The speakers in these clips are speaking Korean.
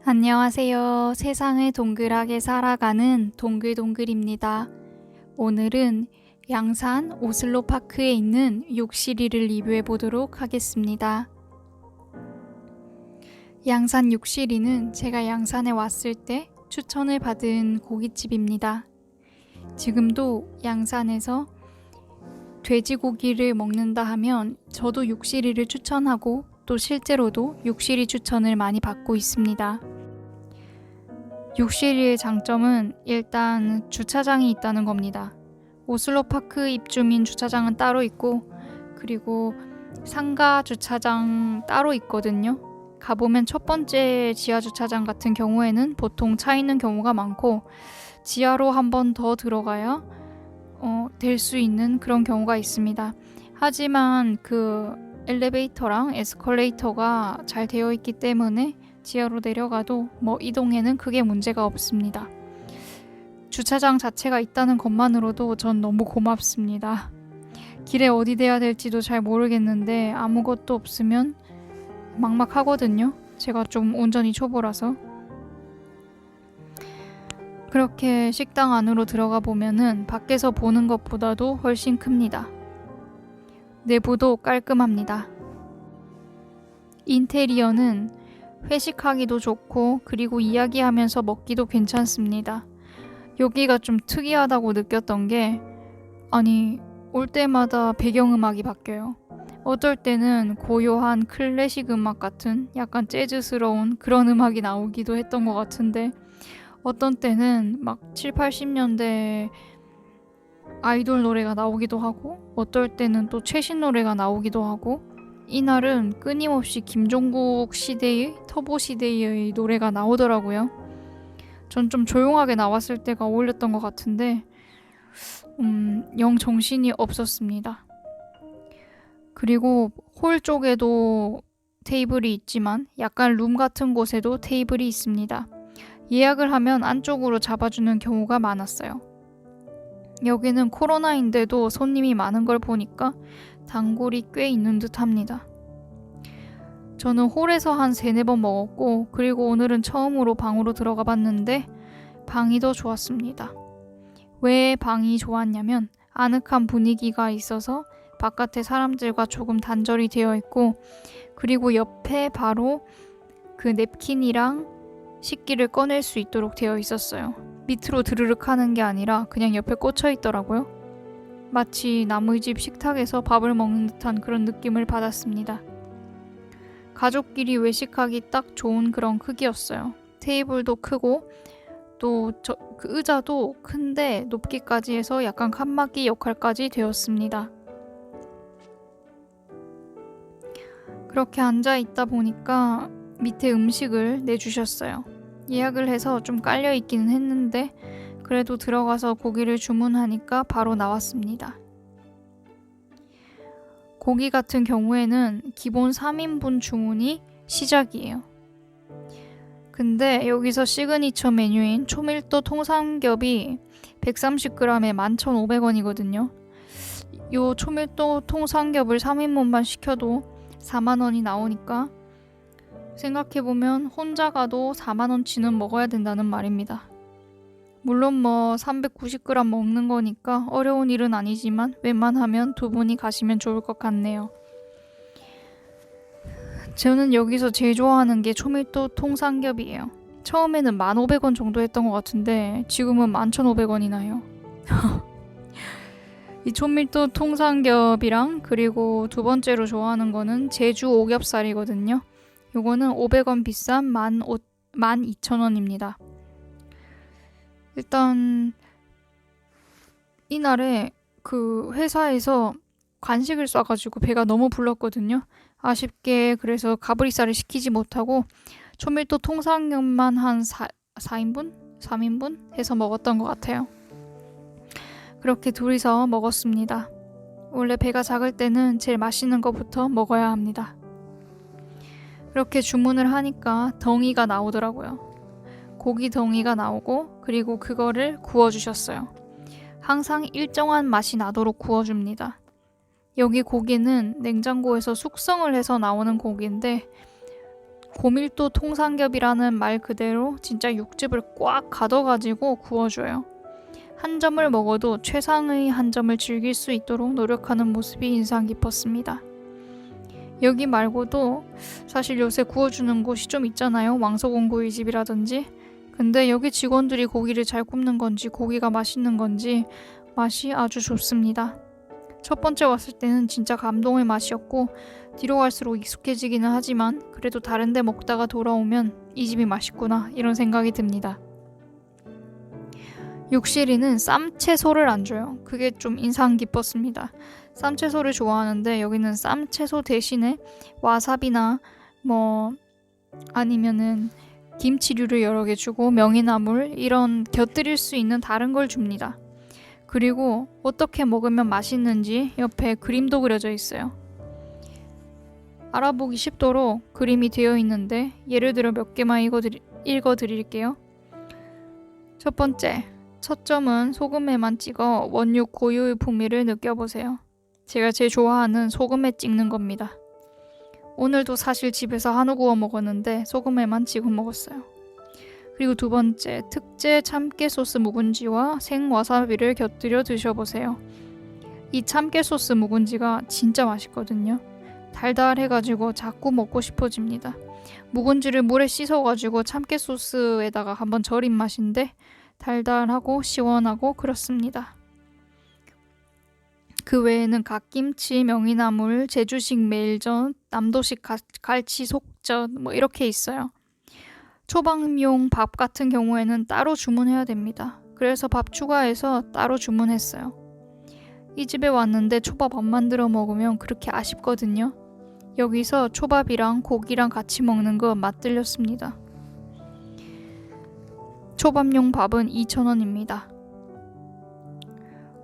안녕하세요. 세상을 동글하게 살아가는 동글동글입니다. 오늘은 양산 오슬로 파크에 있는 욕실이를 리뷰해 보도록 하겠습니다. 양산 욕실이는 제가 양산에 왔을 때 추천을 받은 고깃집입니다. 지금도 양산에서 돼지고기를 먹는다 하면 저도 욕실이를 추천하고 또 실제로도 욕실이 추천을 많이 받고 있습니다. 욕실이의 장점은 일단 주차장이 있다는 겁니다. 오슬로파크 입주민 주차장은 따로 있고 그리고 상가 주차장 따로 있거든요. 가보면 첫 번째 지하 주차장 같은 경우에는 보통 차 있는 경우가 많고 지하로 한 번 더 들어가야 될 수 있는 그런 경우가 있습니다. 하지만 그 엘리베이터랑 에스컬레이터가 잘 되어 있기 때문에 지하로 내려가도 이동에는 크게 문제가 없습니다. 주차장 자체가 있다는 것만으로도 전 너무 고맙습니다. 길에 어디 대야 될지도 잘 모르겠는데 아무것도 없으면 막막하거든요. 제가 좀 운전이 초보라서. 그렇게 식당 안으로 들어가 보면은 밖에서 보는 것보다도 훨씬 큽니다. 내부도 깔끔합니다. 인테리어는 회식하기도 좋고 그리고 이야기하면서 먹기도 괜찮습니다. 여기가 좀 특이하다고 느꼈던 게 올 때마다 배경음악이 바뀌어요. 어떨 때는 고요한 클래식 음악 같은 약간 재즈스러운 그런 음악이 나오기도 했던 것 같은데 어떤 때는 막 7, 80년대 아이돌 노래가 나오기도 하고 어떨 때는 또 최신 노래가 나오기도 하고 이날은 끊임없이 김종국 시대의 터보 시대의 노래가 나오더라고요. 전 좀 조용하게 나왔을 때가 어울렸던 것 같은데 영 정신이 없었습니다. 그리고 홀 쪽에도 테이블이 있지만 약간 룸 같은 곳에도 테이블이 있습니다. 예약을 하면 안쪽으로 잡아주는 경우가 많았어요. 여기는 코로나인데도 손님이 많은 걸 보니까 단골이 꽤 있는 듯 합니다. 저는 홀에서 한 3-4번 먹었고 그리고 오늘은 처음으로 방으로 들어가 봤는데 방이 더 좋았습니다. 왜 방이 좋았냐면 아늑한 분위기가 있어서 바깥에 사람들과 조금 단절이 되어 있고 그리고 옆에 바로 그 냅킨이랑 식기를 꺼낼 수 있도록 되어 있었어요. 밑으로 드르륵 하는 게 아니라 그냥 옆에 꽂혀 있더라고요. 마치 남의 집 식탁에서 밥을 먹는 듯한 그런 느낌을 받았습니다. 가족끼리 외식하기 딱 좋은 그런 크기였어요. 테이블도 크고 또 그 의자도 큰데 높기까지 해서 약간 칸막이 역할까지 되었습니다. 그렇게 앉아 있다 보니까 밑에 음식을 내주셨어요. 예약을 해서 좀 깔려 있기는 했는데 그래도 들어가서 고기를 주문하니까 바로 나왔습니다. 고기 같은 경우에는 기본 3인분 주문이 시작이에요. 근데 여기서 시그니처 메뉴인 초밀도 통삼겹이 130g에 11,500원이거든요. 요 초밀도 통삼겹을 3인분만 시켜도 4만원이 나오니까 생각해보면 혼자 가도 4만원치는 먹어야 된다는 말입니다. 물론 390g 먹는 거니까 어려운 일은 아니지만 웬만하면 2분이 가시면 좋을 것 같네요. 저는 여기서 제일 좋아하는 게 초밀도 통삼겹이에요. 처음에는 1,500원 정도 했던 것 같은데 지금은 11,500원이나요. 이 초밀도 통삼겹이랑 그리고 두 번째로 좋아하는 거는 제주 오겹살이거든요. 요거는 500원 비싼 12,000원입니다. 일단 이날에 그 회사에서 간식을 쏴가지고 배가 너무 불렀거든요. 아쉽게 그래서 가브리살을 시키지 못하고 초밀도 통삼겹만 한 4인분? 3인분? 해서 먹었던 것 같아요. 그렇게 둘이서 먹었습니다. 원래 배가 작을 때는 제일 맛있는 것부터 먹어야 합니다. 그렇게 주문을 하니까 덩이가 나오더라고요. 고기 덩이가 나오고 그리고 그거를 구워주셨어요. 항상 일정한 맛이 나도록 구워줍니다. 여기 고기는 냉장고에서 숙성을 해서 나오는 고기인데 고밀도 통삼겹이라는 말 그대로 진짜 육즙을 꽉 가둬가지고 구워줘요. 한 점을 먹어도 최상의 한 점을 즐길 수 있도록 노력하는 모습이 인상 깊었습니다. 여기 말고도 사실 요새 구워주는 곳이 좀 있잖아요. 왕소공구이집이라든지. 근데 여기 직원들이 고기를 잘 굽는 건지 고기가 맛있는 건지 맛이 아주 좋습니다. 첫 번째 왔을 때는 진짜 감동의 맛이었고 뒤로 갈수록 익숙해지기는 하지만 그래도 다른 데 먹다가 돌아오면 이 집이 맛있구나 이런 생각이 듭니다. 육실이는 쌈채소를 안 줘요. 그게 좀 인상 깊었습니다. 쌈채소를 좋아하는데 여기는 쌈채소 대신에 와사비나 아니면은 김치류를 여러 개 주고 명이나물 이런 곁들일 수 있는 다른 걸 줍니다. 그리고 어떻게 먹으면 맛있는지 옆에 그림도 그려져 있어요. 알아보기 쉽도록 그림이 되어 있는데 예를 들어 몇 개만 읽어드릴게요. 첫 번째, 첫 점은 소금에만 찍어 원육 고유의 풍미를 느껴보세요. 제가 제일 좋아하는 소금에 찍는 겁니다. 오늘도 사실 집에서 한우 구워 먹었는데 소금에만 찍어 먹었어요. 그리고 두 번째, 특제 참깨 소스 묵은지와 생와사비를 곁들여 드셔보세요. 이 참깨 소스 묵은지가 진짜 맛있거든요. 달달해가지고 자꾸 먹고 싶어집니다. 묵은지를 물에 씻어가지고 참깨 소스에다가 한번 절인 맛인데 달달하고 시원하고 그렇습니다. 그 외에는 갓김치, 명이나물, 제주식 메일전, 남도식 갈치 속젓 이렇게 있어요. 초밥용 밥 같은 경우에는 따로 주문해야 됩니다. 그래서 밥 추가해서 따로 주문했어요. 이 집에 왔는데 초밥 안 만들어 먹으면 그렇게 아쉽거든요. 여기서 초밥이랑 고기랑 같이 먹는 거 맛들렸습니다. 초밥용 밥은 2,000원입니다.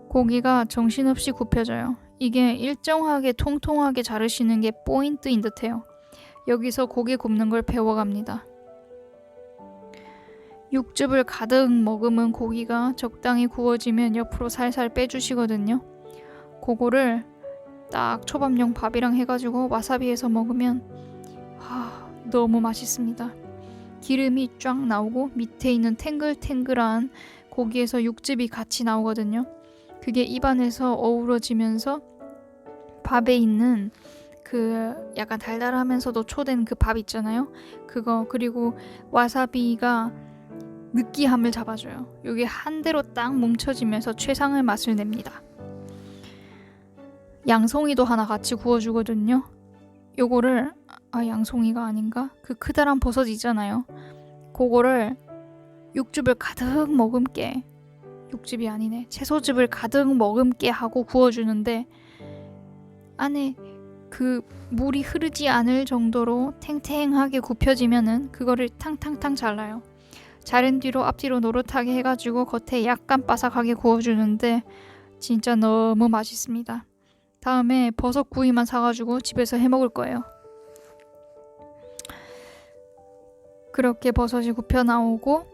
고기가 정신없이 굽혀져요. 이게 일정하게 통통하게 자르시는 게 포인트인 듯해요. 여기서 고기 굽는 걸 배워갑니다. 육즙을 가득 머금은 고기가 적당히 구워지면 옆으로 살살 빼주시거든요. 그거를 딱 초밥용 밥이랑 해가지고 와사비해서 먹으면 너무 맛있습니다. 기름이 쫙 나오고 밑에 있는 탱글탱글한 고기에서 육즙이 같이 나오거든요. 그게 입안에서 어우러지면서 밥에 있는 그 약간 달달하면서도 초된 그 밥 있잖아요. 그거 그리고 와사비가 느끼함을 잡아줘요. 이게 한 대로 딱 뭉쳐지면서 최상의 맛을 냅니다. 양송이도 하나 같이 구워주거든요. 요거를 양송이가 아닌가? 그 크다란 버섯 있잖아요. 그거를 육즙을 가득 머금게 육즙이 아니네. 채소즙을 가득 머금게 하고 구워주는데 안에 그 물이 흐르지 않을 정도로 탱탱하게 굽혀지면은 그거를 탕탕탕 잘라요. 자른 뒤로 앞뒤로 노릇하게 해가지고 겉에 약간 바삭하게 구워주는데 진짜 너무 맛있습니다. 다음에 버섯 구이만 사가지고 집에서 해먹을 거예요. 그렇게 버섯이 굽혀 나오고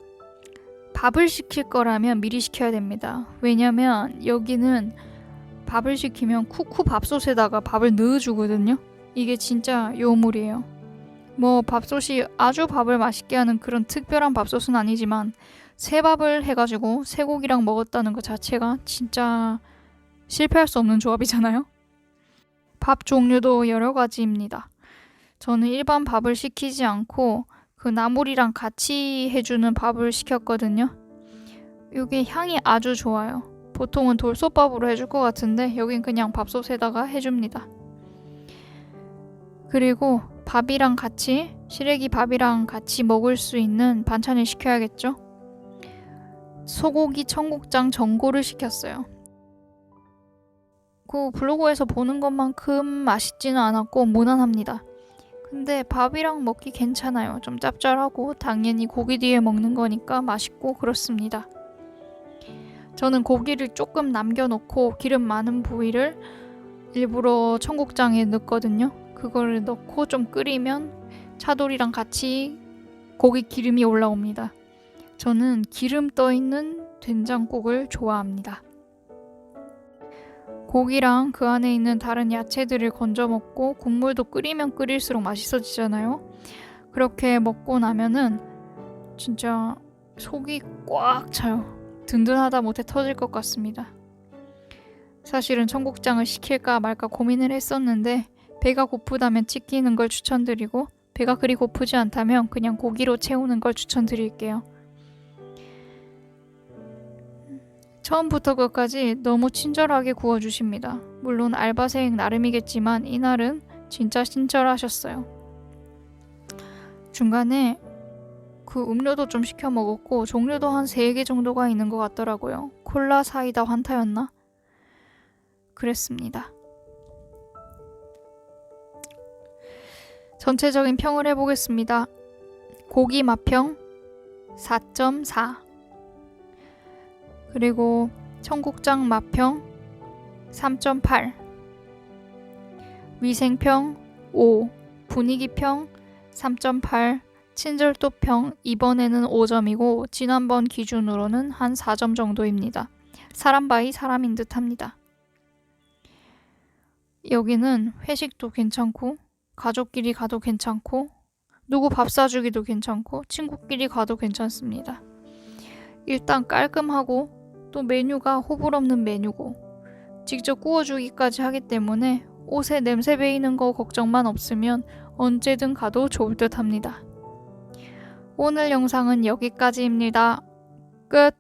밥을 시킬 거라면 미리 시켜야 됩니다. 왜냐면 여기는 밥을 시키면 쿠쿠 밥솥에다가 밥을 넣어주거든요. 이게 진짜 요물이에요. 밥솥이 아주 밥을 맛있게 하는 그런 특별한 밥솥은 아니지만 새밥을 해가지고 쇠고기랑 먹었다는 것 자체가 진짜 실패할 수 없는 조합이잖아요. 밥 종류도 여러 가지입니다. 저는 일반 밥을 시키지 않고 그 나물이랑 같이 해주는 밥을 시켰거든요. 이게 향이 아주 좋아요. 보통은 돌솥밥으로 해줄 것 같은데 여긴 그냥 밥솥에다가 해줍니다. 그리고 밥이랑 같이 시래기 밥이랑 같이 먹을 수 있는 반찬을 시켜야겠죠? 소고기 청국장 전골을 시켰어요. 그 블로그에서 보는 것만큼 맛있지는 않았고 무난합니다. 근데 밥이랑 먹기 괜찮아요. 좀 짭짤하고 당연히 고기 뒤에 먹는 거니까 맛있고 그렇습니다. 저는 고기를 조금 남겨놓고 기름 많은 부위를 일부러 청국장에 넣거든요. 그걸 넣고 좀 끓이면 차돌이랑 같이 고기 기름이 올라옵니다. 저는 기름 떠있는 된장국을 좋아합니다. 고기랑 그 안에 있는 다른 야채들을 건져 먹고 국물도 끓이면 끓일수록 맛있어지잖아요. 그렇게 먹고 나면은 진짜 속이 꽉 차요. 든든하다 못해 터질 것 같습니다. 사실은 청국장을 시킬까 말까 고민을 했었는데 배가 고프다면 치킨은 걸 추천드리고 배가 그리 고프지 않다면 그냥 고기로 채우는 걸 추천드릴게요. 처음부터 끝까지 너무 친절하게 구워주십니다. 물론 알바생 나름이겠지만 이날은 진짜 친절하셨어요. 중간에 그 음료도 좀 시켜 먹었고 종류도 한 3개 정도가 있는 것 같더라고요. 콜라, 사이다, 환타였나? 그랬습니다. 전체적인 평을 해보겠습니다. 고기 맛평 4.4, 그리고 청국장 맛평 3.8, 위생평 5, 분위기평 3.8, 친절도평 이번에는 5점이고 지난번 기준으로는 한 4점 정도입니다. 사람 바이 사람인 듯 합니다. 여기는 회식도 괜찮고 가족끼리 가도 괜찮고 누구 밥 사주기도 괜찮고 친구끼리 가도 괜찮습니다. 일단 깔끔하고 또 메뉴가 호불없는 메뉴고 직접 구워주기까지 하기 때문에 옷에 냄새 배이는 거 걱정만 없으면 언제든 가도 좋을 듯 합니다. 오늘 영상은 여기까지입니다. 끝!